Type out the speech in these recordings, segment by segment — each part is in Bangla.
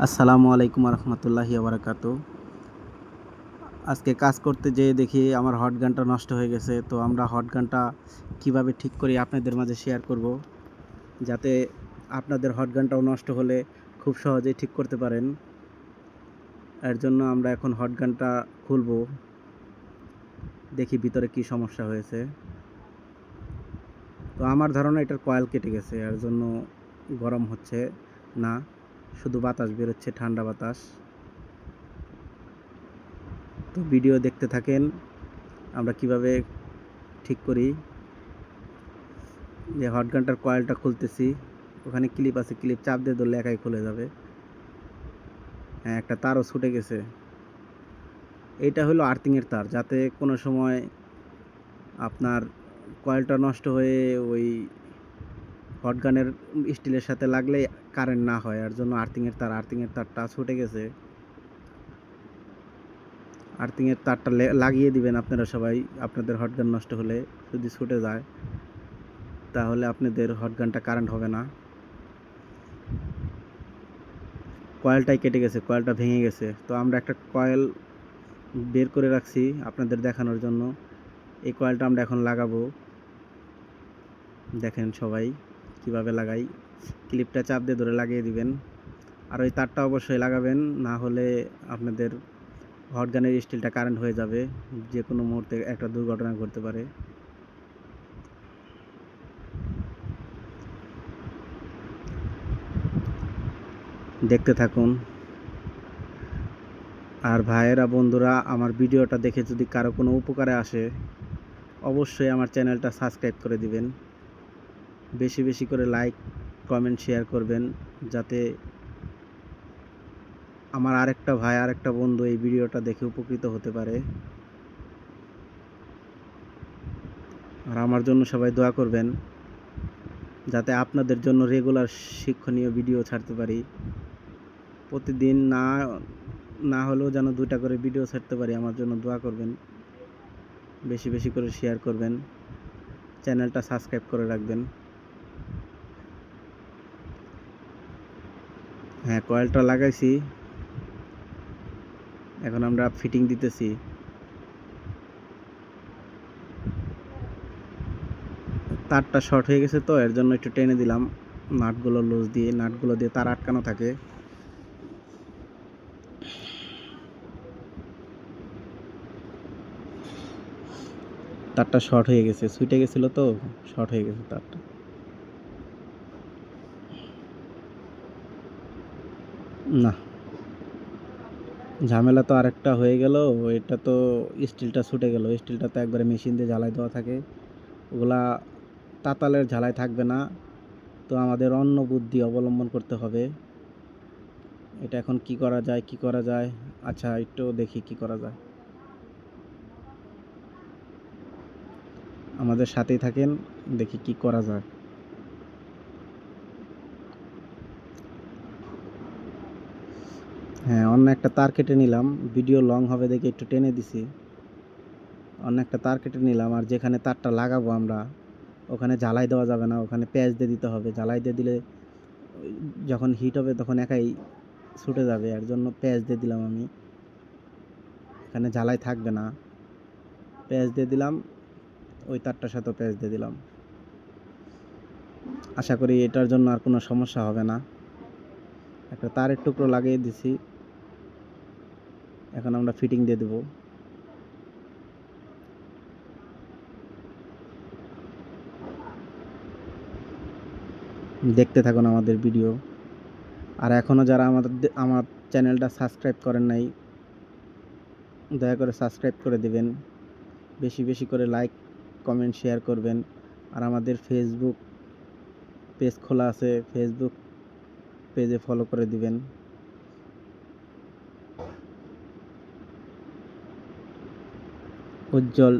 আসসালামু আলাইকুম রহমতুল্লাহি বারাকাতু। আজকে কাজ করতে যেয়ে দেখি আমার হট গানটা নষ্ট হয়ে গেছে। তো আমরা হট গানটা কীভাবে ঠিক করি আপনাদের মাঝে শেয়ার করব, যাতে আপনাদের হট গানটাও নষ্ট হলে খুব সহজেই ঠিক করতে পারেন। এর জন্য আমরা এখন হট গানটা খুলব, দেখি ভিতরে কি সমস্যা হয়েছে। তো আমার ধারণা এটার কয়েল কেটে গেছে, এর জন্য গরম হচ্ছে না, শুধু বাতাস বেরোচ্ছে, ঠান্ডা বাতাস। তো ভিডিও দেখতে থাকেন আমরা কিভাবে ঠিক করি। যে হট গানটার কয়েলটা খুলতেছি, ওখানে ক্লিপ আছে, ক্লিপ চাপ দিয়ে ধরলে একাই খুলে যাবে। হ্যাঁ, একটা তারও ছুটে গেছে। এইটা হলো আর্থিংয়ের তার, যাতে কোনো সময় আপনার কয়েলটা নষ্ট হয়ে ওই হট গানের স্টিলের সাথে লাগলে কারেন্ট না হয়, এর জন্য আর্থিংয়ের তারটা ছুটে গেছে। আর্থিংয়ের তারটা লাগিয়ে দিবেন আপনারা সবাই। আপনাদের হট গান নষ্ট হলে যদি ছুটে যায়, তাহলে আপনাদের হট গানটা কারেন্ট হবে না। কয়েলটাই কেটে গেছে, কয়েলটা ভেঙে গেছে। তো আমরা একটা কয়েল বের করে রাখছি আপনাদের দেখানোর জন্য। এই কয়েলটা আমরা এখন লাগাবো, দেখেন সবাই কিভাবে লাগাই। ক্লিপটা চাপ দিয়ে ধরে লাগিয়ে দিবেন, আর ওই তারটা অবশ্যই লাগাবেন, না হলে আপনাদের হট গানের স্টিলটা কারেন্ট হয়ে যাবে, যে কোনো মুহূর্তে একটা দুর্ঘটনা ঘটতে পারে। দেখতে থাকুন। আর ভাইয়েরা, বন্ধুরা, আমার ভিডিওটা দেখে যদি কারো কোনো উপকারে আসে, অবশ্যই আমার চ্যানেলটা সাবস্ক্রাইব করে দিবেন। বেশি বেশি করে লাইক, কমেন্ট, শেয়ার করবেন, যাতে আমার আরেকটা ভাই, আরেকটা বন্ধু এই ভিডিওটা দেখে উপকৃত হতে পারে। আর আমার জন্য সবাই দোয়া করবেন, যাতে আপনাদের জন্য রেগুলার শিক্ষণীয় ভিডিও ছাড়তে পারি। প্রতিদিন না হলেও যেন 2টা করে ভিডিও ছাড়তে পারি। আমার জন্য দোয়া করবেন, বেশি বেশি করে শেয়ার করবেন, চ্যানেলটা সাবস্ক্রাইব করে রাখবেন। হ্যাঁ, কয়েলটা লাগাইছি, এখন আমরা ফিটিং দিতেছি। তারটা শর্ট হয়ে গেছে, তো এর জন্য একটু টেনে দিলাম নাটগুলো দিয়ে তার আটকানো থাকে। তারটা শর্ট হয়ে গেছে, ছুটে গেছিল, তো শর্ট হয়ে গেছে তারটা। না, ঝামেলা তো আরেকটা হয়ে গেল। এটা তো স্টিলটা ছুটে গেল। স্টিলটা তো একবারে মেশিন দিয়ে ঝালাই দেওয়া থাকে, ওগুলা তাতালের ঝালাই থাকবে না। তো আমাদের অন্য বুদ্ধি অবলম্বন করতে হবে। এটা এখন কি করা যায়। আচ্ছা, একটু দেখি কি করা যায়। আমাদের সাথেই থাকেন, দেখি কি করা যায়। হ্যাঁ, অন্য একটা তার কেটে নিলাম, ভিডিও লং হবে দেখে একটু টেনে দিছি। অন্য একটা তার কেটে নিলাম, আর যেখানে তারটা লাগাবো আমরা, ওখানে ঝালাই দেওয়া যাবে না, ওখানে পেঁয়াজ দিয়ে দিতে হবে। ঝালাই দিয়ে দিলে যখন হিট হবে তখন একাই ছুটে যাবে, এর জন্য পেঁয়াজ দিয়ে দিলাম আমি। এখানে ঝালাই থাকবে না, পেঁয়াজ দিয়ে দিলাম। ওই তারটার সাথেও পেঁয়াজ দিয়ে দিলাম। আশা করি এটার জন্য আর কোনো সমস্যা হবে না। একটা তারের টুকরো লাগিয়ে দিছি, এখন আমরা ফিটিং দিয়ে দেব। দেখতে থাকুন আমাদের ভিডিও। আর এখনও যারা আমার চ্যানেলটা সাবস্ক্রাইব করেন নাই, দয়া করে সাবস্ক্রাইব করে দিবেন। বেশি বেশি করে লাইক, কমেন্ট, শেয়ার করবেন। আর আমাদের ফেসবুক পেজ খোলা আছে, ফেসবুক পেজে ফলো করে দিবেন। উজ্জ্বল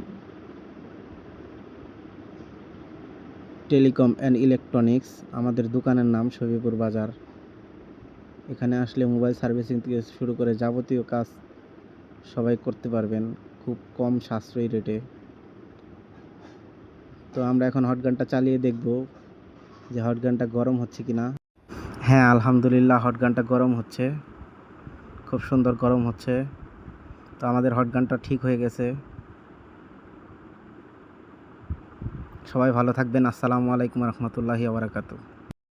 টেলিকম অ্যান্ড ইলেকট্রনিক্স আমাদের দোকানের নাম, শফিপুর বাজার। এখানে আসলে মোবাইল সার্ভিসিং থেকে শুরু করে যাবতীয় কাজ সবাই করতে পারবেন খুব কম সাশ্রয়ী রেটে। তো আমরা এখন হট গানটা চালিয়ে দেখব যে হট গানটা গরম হচ্ছে কিনা। হ্যাঁ আলহামদুলিল্লাহ, হট গানটা গরম হচ্ছে, খুব সুন্দর গরম হচ্ছে। তো আমাদের হট গানটা ঠিক হয়ে গেছে। সবাই ভালো থাকবেন। আসসালামু আলাইকুম রহমতুল্লাহি ওয়া বারাকাতুহু।